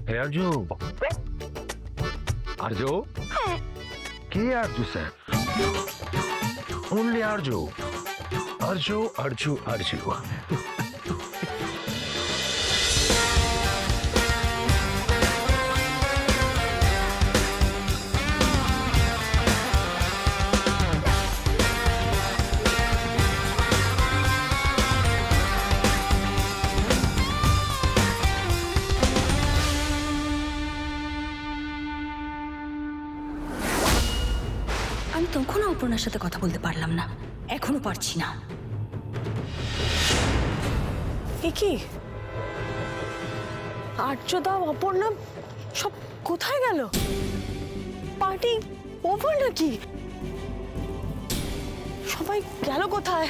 Hey, Arju. Arju? কে Arju sir? Only Arju. Arju. আমি তখনও অপর্ণার সাথে কথা বলতে পারলাম না, এখনো পারছি না। কি আর্যদা অপর্ণা সব কোথায় গেল? পার্টি ওভার নাকি? সবাই গেল কোথায়?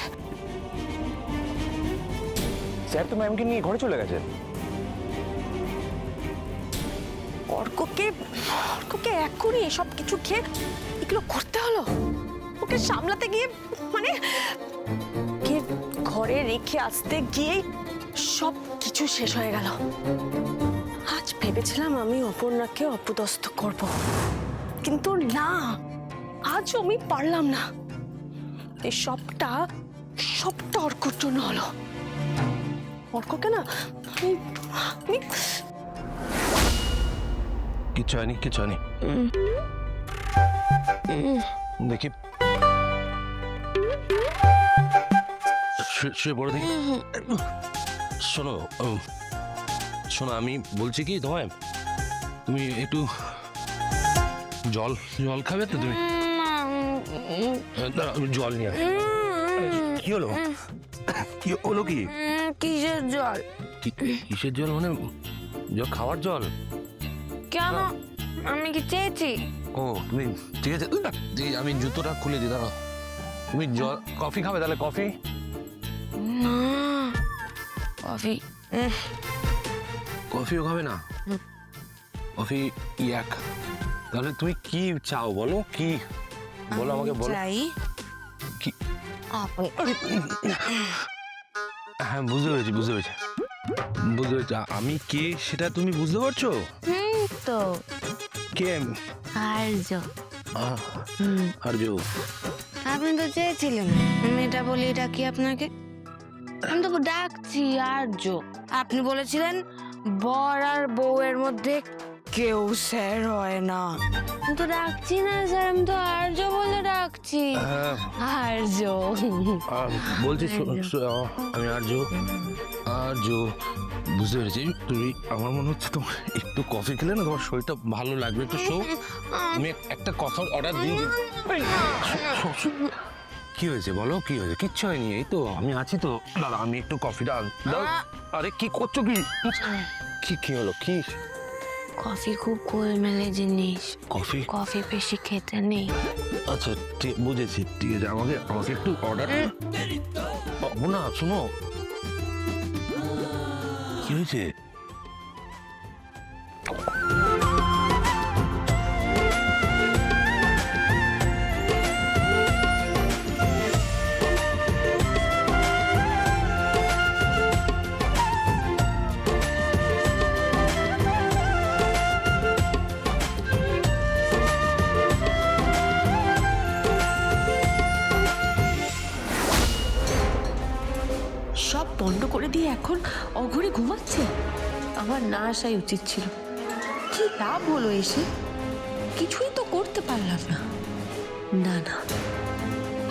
স্যার তো ম্যামকে নিয়ে ঘরে চলে গেছে। অর্ককে এক্ষুনি সব কিছু খেয়ে এগুলো করতে হলো? ওকে সামলাতে গিয়ে মানে কে ঘরে রেখে আসতে গিয়ে সব কিছু শেষ হয়ে গেল। আজ ভেবেছিলাম আমি অপর্ণাকে অপদস্থ করব, কিন্তু না, আজ আমি পারলাম না। এই সবটা অর্কর জন্য হলো। অর্ককে না আমি কিচ্ছু হয়নি দেখি শুয়ে পড়ে দেখি। শোনো আমি বলছি কি তোমায়, তুমি একটু জল খাবে তো? তুমি জল নিয়ে কি হলো কি কিসের জল? কিসের জল মানে জল, খাওয়ার জল? কেন, আমি কি চেয়েছি? ও তুমি ঠিক আছে, আমি জুতোটা খুলে দিই, দাঁড়াও। তুমি জল কফি খাবে? তাহলে কফি না, কফিও খাবে না? কফি ইয়াক। তাহলে তুমি কি চাও বলো, কি বলো আমাকে বলো। চাই কি? আপনি হ্যাঁ বুঝতে পেরেছি। আমি কে সেটা তুমি বুঝতে পারছো? তো কে? আর্য। আর্য। আপনি তো চেয়েছিলেন আমি এটা বলি, এটা কি আপনাকে? আমি তো ডাকছি আর্য। আপনি বলেছিলেন বর আর বউয়ের মধ্যে কেউ স্যার হয় না। আমি তো ডাকছি না স্যার, আমি তো আর্য বলে ডাকছি। আর্য বলছি আমি আর্য। বুঝতে পেরেছি। তুমি, আমার মনে হচ্ছে তোমার একটু কফি খেলে না তোমার শরীরটা ভালো লাগবে। একটু শো, আমি একটা কফার অর্ডার দিই। কি হয়েছে বলো, কি হয়েছে? কিচ্ছু হয়নি, এই তো আমি আছি তো। দাদা আমি একটু কফিটা দাও। আরে কি করছো কি হলো কি? কফি খুব গোলমেলে জিনিস, কফি বেশি খেতে নেই। আচ্ছা ঠিক বুঝেছি, ঠিক আছে। আমাকে একটু অর্ডার না। শোনো কি হয়েছে? সব বন্ধ করে দিয়ে এখন অঘরে ঘুমাচ্ছে। আমার না আসাই উচিত ছিল। কি লাভ হলো এসে? কিছুই তো করতে পারলাম না। না,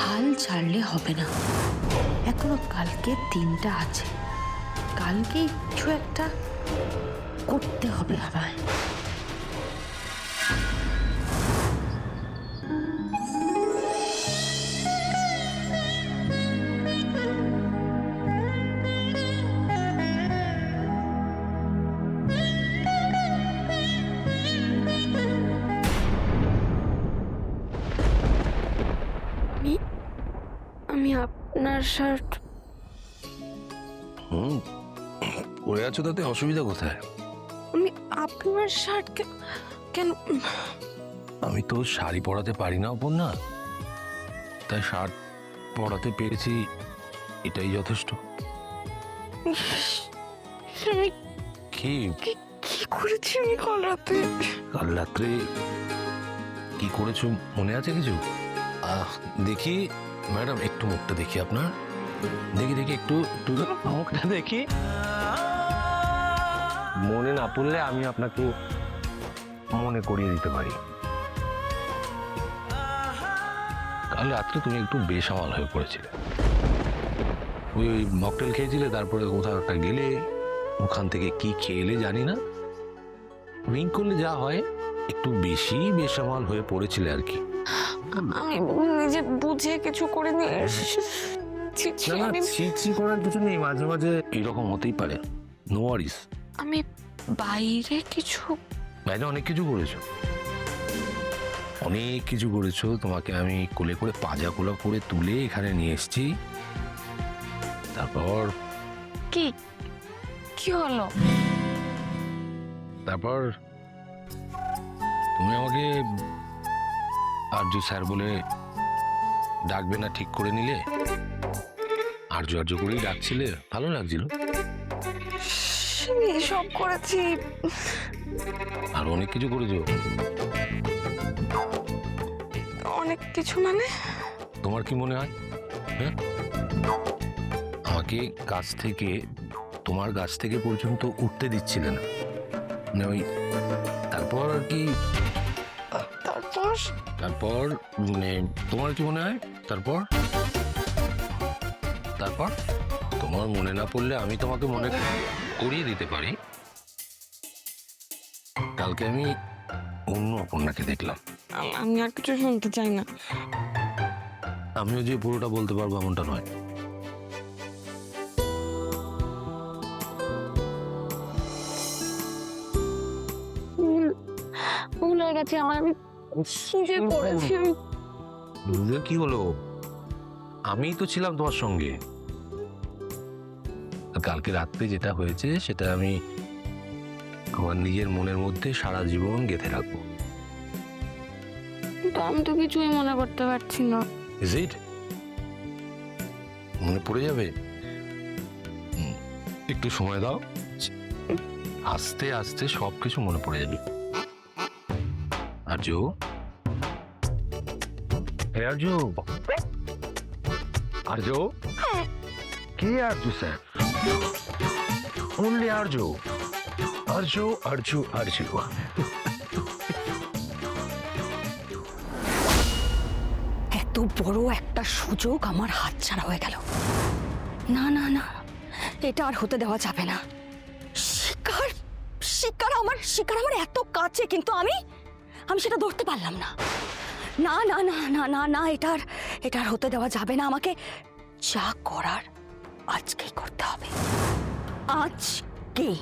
হাল ছাড়লে হবে না। এখনো কালকে দিনটা আছে, কালকে কিছু একটা করতে হবে আমায়। আমি আপনার শার্ট পরে আছো, তাতে অসুবিধা কোথায়? আমি আপনার শার্ট কেন? আমি তো শাড়ি পরাতে পারি না অপর্ণা, তাই শার্ট পরাতে পেরেছি, এটাই যথেষ্ট। আমি কি কি করেছি আমি কাল রাতে? কাল রাত্রে কি করেছো মনে আছে কিছু? দেখি ম্যাডাম, একটু মুখটা দেখি আপনার। দেখি দেখি একটু একটু মুখটা দেখি। মনে না পড়লে আমি আপনাকে মনে করিয়ে দিতে পারি। কাল রাত্রে তুমি একটু বেসামাল হয়ে পড়েছিলে। ওই মকটেল খেয়েছিলে, তারপরে কোথাও একটা গেলে, ওখান থেকে কি খেয়েলে জানি না, ড্রিঙ্ক করলে যা হয় একটু বেশি বেসামাল হয়ে পড়েছিলে আর কি। আমি নিজে বুঝে কিছু করিনি। না না, ছি করার কিছু নেই, মাঝে মাঝে এরকম হতেই পারে, নো ওয়ারিস। আমি বাইরে কিছু বাইরে অনেক কিছু করেছো, অনেক কিছু করেছো। তোমাকে আমি কোলে করে পাজা কোলা করে তুলে এখানে নিয়ে এসেছি। তারপর কি কি হলো? তারপর তুমি আমাকে আর্য স্যার বলে ডাকবে না ঠিক করে নিলে। আর্য আর্য করেই ডাকছিলে, ভালো লাগছিল। সব করেছি, আর অনেক কিছু করেছো। অনেক কিছু মানে? তোমার কি মনে হয়? হ্যাঁ, আমাকে গাছ থেকে, তোমার গাছ থেকে পর্যন্ত উঠতে দিচ্ছিলে না, মানে ওই তারপর আর কি। তারপর তারপর মানে তোমার কি মনে হয়? তারপর তারপর তোমার মনে না পড়লে আমি তোমাকে মনে করিয়ে দিতে পারি। কালকে আমি অন্য অপর্ণাকে দেখলাম। আমি আর কিছু শুনতে চাই না। আমিও যে পুরোটা বলতে পারবো এমনটা নয়। ভুল হয়ে গেছে আমার, আমি শুয়ে পড়েছি। আমি বুঝলে কি হলো? আমিই তো ছিলাম তোমার সঙ্গে। কালকে রাত্রে যেটা হয়েছে সেটা আমি আমার নিজের মনের মধ্যে সারা জীবন গেঁথে রাখবো। তো আমি তো কিছুই মনে করতে পারছি না। Is it? মনে পড়ে যাবে, একটু সময় দাও, আস্তে আস্তে সবকিছু মনে পড়ে যাবে। আর্য, আর্য, আর্য, কে আর্য স্যার? অনলি আর্য, আর্য, আর্য, আর্য। এত বড় একটা সুযোগ আমার হাতছাড়া হয়ে গেল। না না না, এটা আর হতে দেওয়া যাবে না। শিকার শিকার আমার এত কাছে, কিন্তু আমি সেটা ধরতে পারলাম না। না না না না না না, এটা আর হতে দেওয়া যাবে না। আমাকে যা করার আজকেই করতে হবে, আজকেই।